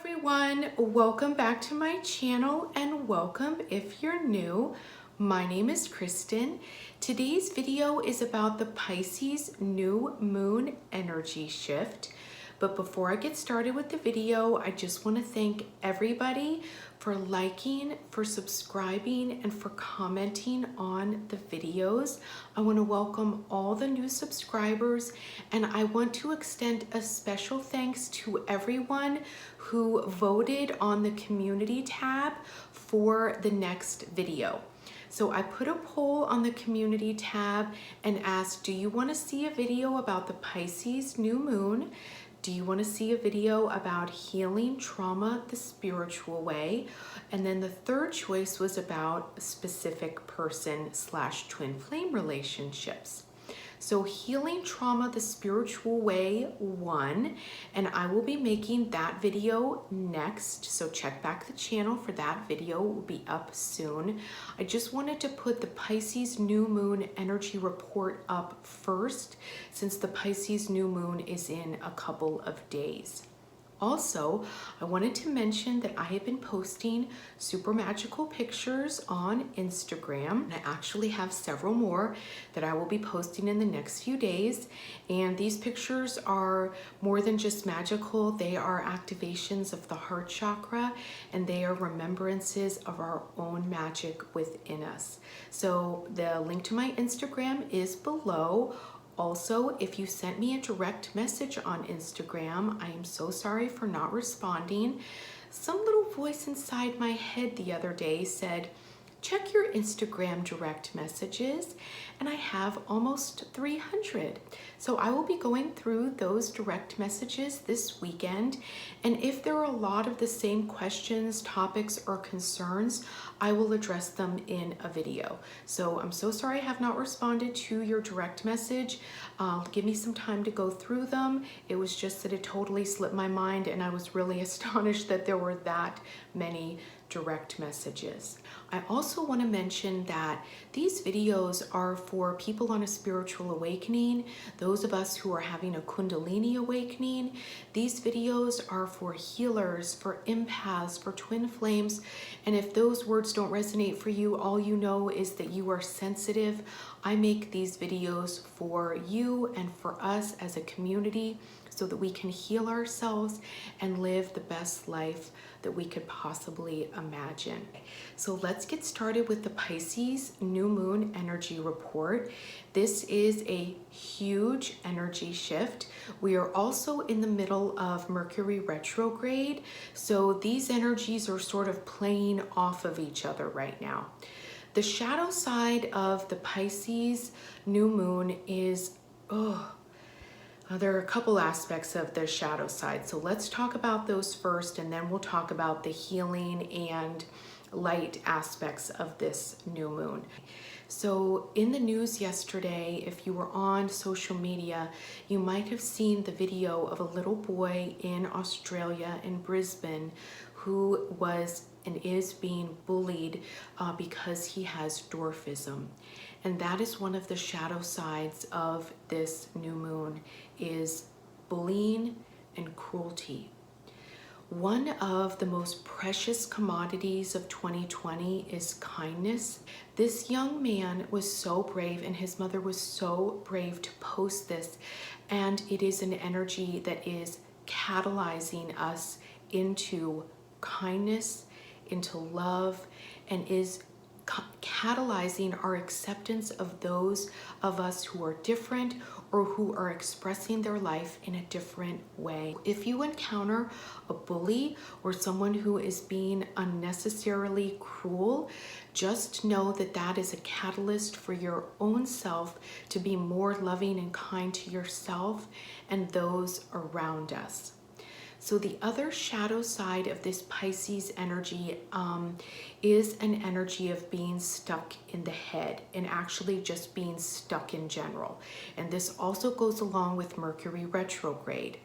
everyone, welcome back to my channel and welcome if you're new. My name is Kristen. Today's video is about the Pisces New Moon energy shift. But before I get started with the video, I just want to thank everybody for liking, for subscribing, and for commenting on the videos. I want to welcome all the new subscribers, and I want to extend a special thanks to everyone who voted on the community tab for the next video. So I put a poll on the community tab and asked, do you want to see a video about the Pisces new moon? Do you want to see a video about healing trauma the spiritual way? And then the third choice was about specific person/twin flame relationships. So healing trauma the spiritual way won, and I will be making that video next. So check back the channel for that video. It will be up soon. I just wanted to put the Pisces new moon energy report up first, since the Pisces new moon is in a couple of days. Also, I wanted to mention that I have been posting super magical pictures on Instagram. And I actually have several more that I will be posting in the next few days. And these pictures are more than just magical. They are activations of the heart chakra, and they are remembrances of our own magic within us. So the link to my Instagram is below. Also, if you sent me a direct message on Instagram, I am so sorry for not responding. Some little voice inside my head the other day said, check your Instagram direct messages, and I have almost 300. So I will be going through those direct messages this weekend, and if there are a lot of the same questions, topics, or concerns, I will address them in a video. So I'm so sorry I have not responded to your direct message. Give me some time to go through them. It was just that it totally slipped my mind, and I was really astonished that there were that many direct messages. I also want to mention that these videos are for people on a spiritual awakening, those of us who are having a Kundalini awakening. These videos are for healers, for empaths, for twin flames. And if those words don't resonate for you, all you know is that you are sensitive. I make these videos for you and for us as a community so that we can heal ourselves and live the best life that we could possibly imagine. So let's get started with the Pisces new moon energy report. This is a huge energy shift. We are also in the middle of Mercury retrograde, so these energies are sort of playing off of each other right now. The shadow side of the Pisces new moon is, there are a couple aspects of the shadow side. So let's talk about those first, and then we'll talk about the healing and light aspects of this new moon. So in the news yesterday, if you were on social media, you might have seen the video of a little boy in Australia, in Brisbane, who was and is being bullied because he has dwarfism. And that is one of the shadow sides of this new moon, is bullying and cruelty. One of the most precious commodities of 2020 is kindness. This young man was so brave, and his mother was so brave to post this, and it is an energy that is catalyzing us into kindness, into love, and is catalyzing our acceptance of those of us who are different or who are expressing their life in a different way. If you encounter a bully or someone who is being unnecessarily cruel, just know that that is a catalyst for your own self to be more loving and kind to yourself and those around us. So the other shadow side of this Pisces energy is an energy of being stuck in the head, and actually just being stuck in general. And this also goes along with Mercury retrograde.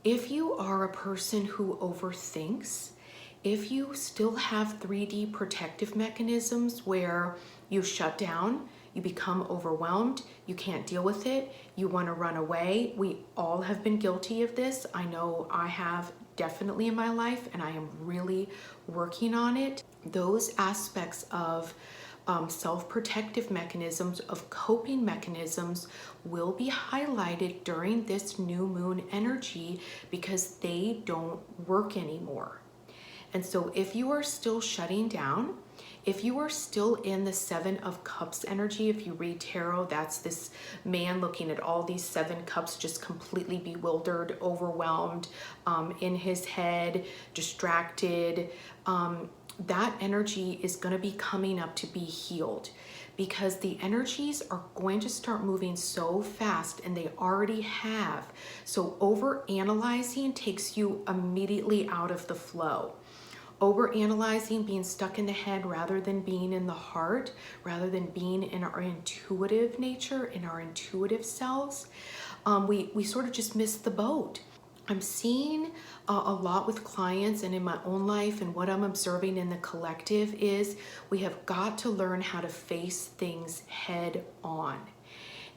If you are a person who overthinks, if you still have 3D protective mechanisms where you shut down, you become overwhelmed, you can't deal with it, you want to run away. We all have been guilty of this. I know I have definitely in my life, and I am really working on it. Those aspects of self-protective mechanisms, of coping mechanisms, will be highlighted during this new moon energy because they don't work anymore. And so if you are still shutting down, if you are still in the Seven of Cups energy, if you read tarot, that's this man looking at all these 7 cups, just completely bewildered, overwhelmed, in his head, distracted. That energy is going to be coming up to be healed, because the energies are going to start moving so fast, and they already have. So over analyzing takes you immediately out of the flow. Overanalyzing, being stuck in the head rather than being in the heart, rather than being in our intuitive nature, in our intuitive selves, we sort of just miss the boat. I'm seeing a lot with clients and in my own life, and what I'm observing in the collective is we have got to learn how to face things head on.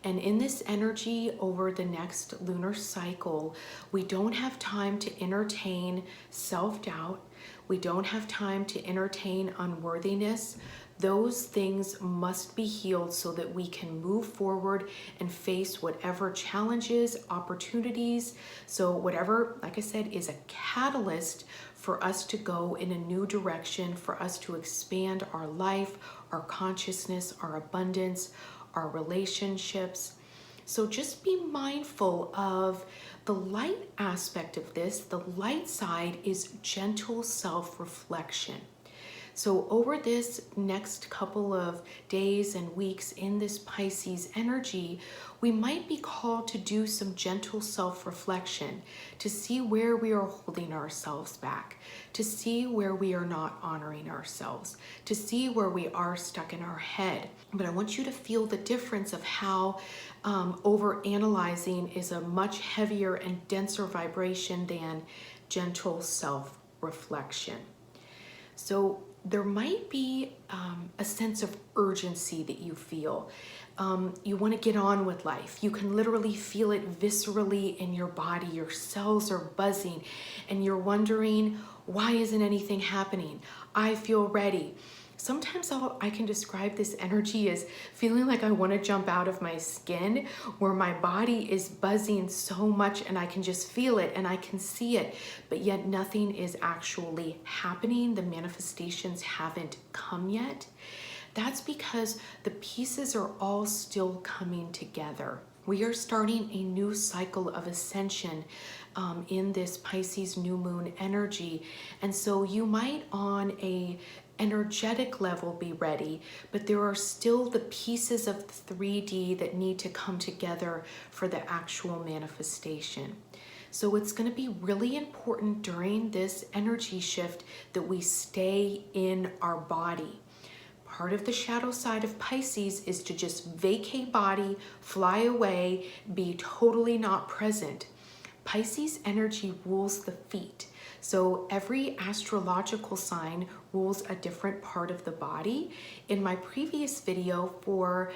And in this energy over the next lunar cycle, we don't have time to entertain self-doubt. We don't have time to entertain unworthiness. Those things must be healed so that we can move forward and face whatever challenges, opportunities. So whatever, like I said, is a catalyst for us to go in a new direction, for us to expand our life, our consciousness, our abundance, our relationships. So just be mindful of the light aspect of this. The light side is gentle self-reflection. So over this next couple of days and weeks in this Pisces energy, we might be called to do some gentle self-reflection, to see where we are holding ourselves back, to see where we are not honoring ourselves, to see where we are stuck in our head. But I want you to feel the difference of how over-analyzing is a much heavier and denser vibration than gentle self-reflection. So there might be a sense of urgency that you feel. You want to get on with life. You can literally feel it viscerally in your body. Your cells are buzzing and you're wondering, why isn't anything happening? I feel ready. Sometimes I can describe this energy as feeling like I want to jump out of my skin, where my body is buzzing so much and I can just feel it and I can see it, but yet nothing is actually happening. The manifestations haven't come yet. That's because the pieces are all still coming together. We are starting a new cycle of ascension in this Pisces new moon energy. And so you might on a energetic level be ready, but there are still the pieces of the 3D that need to come together for the actual manifestation. So it's going to be really important during this energy shift that we stay in our body. Part of the shadow side of Pisces is to just vacate body, fly away, be totally not present. Pisces energy rules the feet. So every astrological sign rules a different part of the body. In my previous video for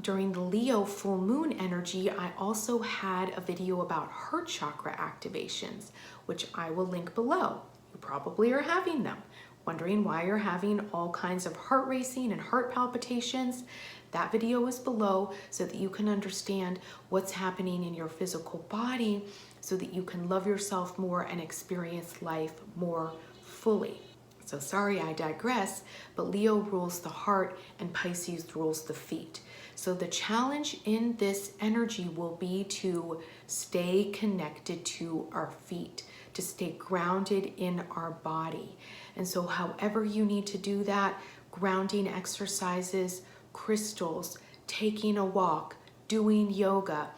during the Leo full moon energy, I also had a video about heart chakra activations, which I will link below. You probably are having them, wondering why you're having all kinds of heart racing and heart palpitations. That video is below so that you can understand what's happening in your physical body, so that you can love yourself more and experience life more fully. So sorry, I digress, but Leo rules the heart and Pisces rules the feet. So the challenge in this energy will be to stay connected to our feet, to stay grounded in our body. And so however you need to do that, grounding exercises, crystals, taking a walk, doing yoga,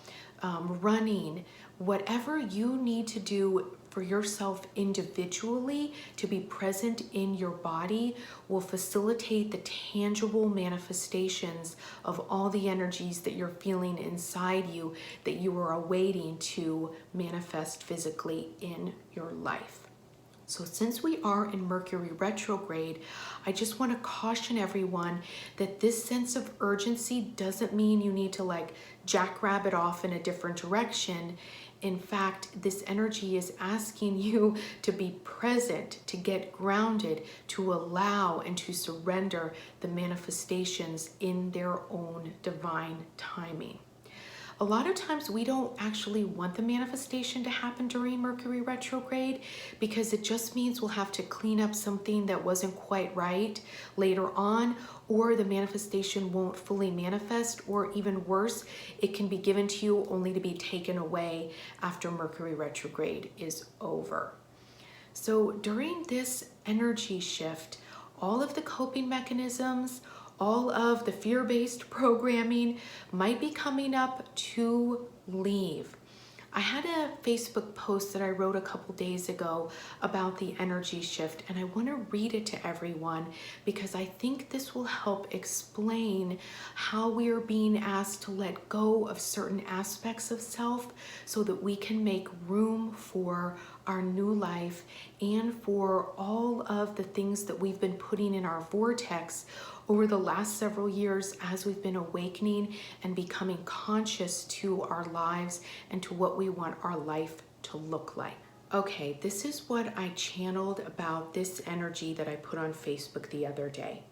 running, whatever you need to do for yourself individually to be present in your body will facilitate the tangible manifestations of all the energies that you're feeling inside you that you are awaiting to manifest physically in your life. So since we are in Mercury retrograde, I just want to caution everyone that this sense of urgency doesn't mean you need to like jackrabbit off in a different direction. In fact, this energy is asking you to be present, to get grounded, to allow and to surrender the manifestations in their own divine timing. A lot of times we don't actually want the manifestation to happen during Mercury retrograde because it just means we'll have to clean up something that wasn't quite right later on, or the manifestation won't fully manifest, or even worse, it can be given to you only to be taken away after Mercury retrograde is over. So during this energy shift, all of the coping mechanisms, all of the fear-based programming might be coming up to leave. I had a Facebook post that I wrote a couple days ago about the energy shift, and I want to read it to everyone because I think this will help explain how we are being asked to let go of certain aspects of self so that we can make room for our new life and for all of the things that we've been putting in our vortex over the last several years as we've been awakening and becoming conscious to our lives and to what we want our life to look like. Okay, this is what I channeled about this energy that I put on Facebook the other day.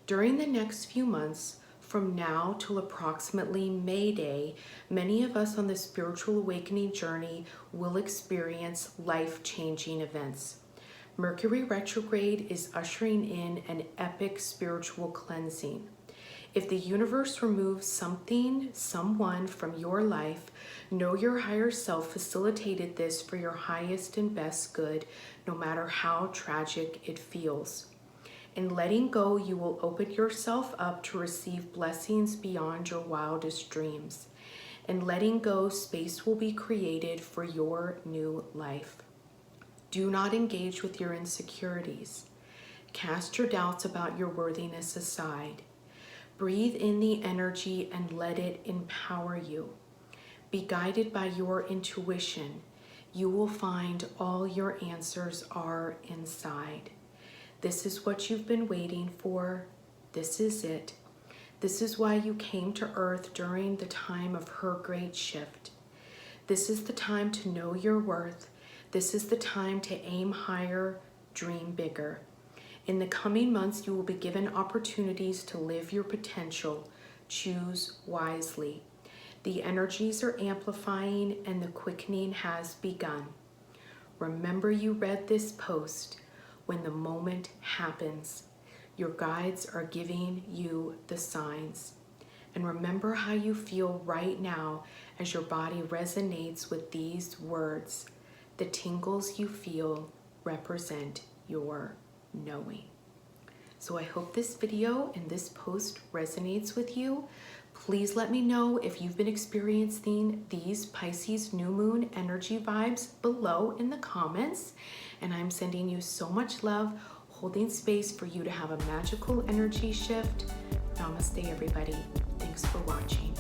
During the next few months, from now till approximately May Day, many of us on the spiritual awakening journey will experience life-changing events. Mercury retrograde is ushering in an epic spiritual cleansing. If the universe removes something, someone from your life, know your higher self facilitated this for your highest and best good, no matter how tragic it feels. In letting go, you will open yourself up to receive blessings beyond your wildest dreams. In letting go, space will be created for your new life. Do not engage with your insecurities. Cast your doubts about your worthiness aside. Breathe in the energy and let it empower you. Be guided by your intuition. You will find all your answers are inside. This is what you've been waiting for. This is it. This is why you came to Earth during the time of her great shift. This is the time to know your worth. This is the time to aim higher, dream bigger. In the coming months, you will be given opportunities to live your potential. Choose wisely. The energies are amplifying and the quickening has begun. Remember you read this post. When the moment happens, your guides are giving you the signs. And remember how you feel right now as your body resonates with these words. The tingles you feel represent your knowing. So I hope this video and this post resonates with you. Please let me know if you've been experiencing these Pisces New Moon energy vibes below in the comments. And I'm sending you so much love, holding space for you to have a magical energy shift. Namaste, everybody. Thanks for watching.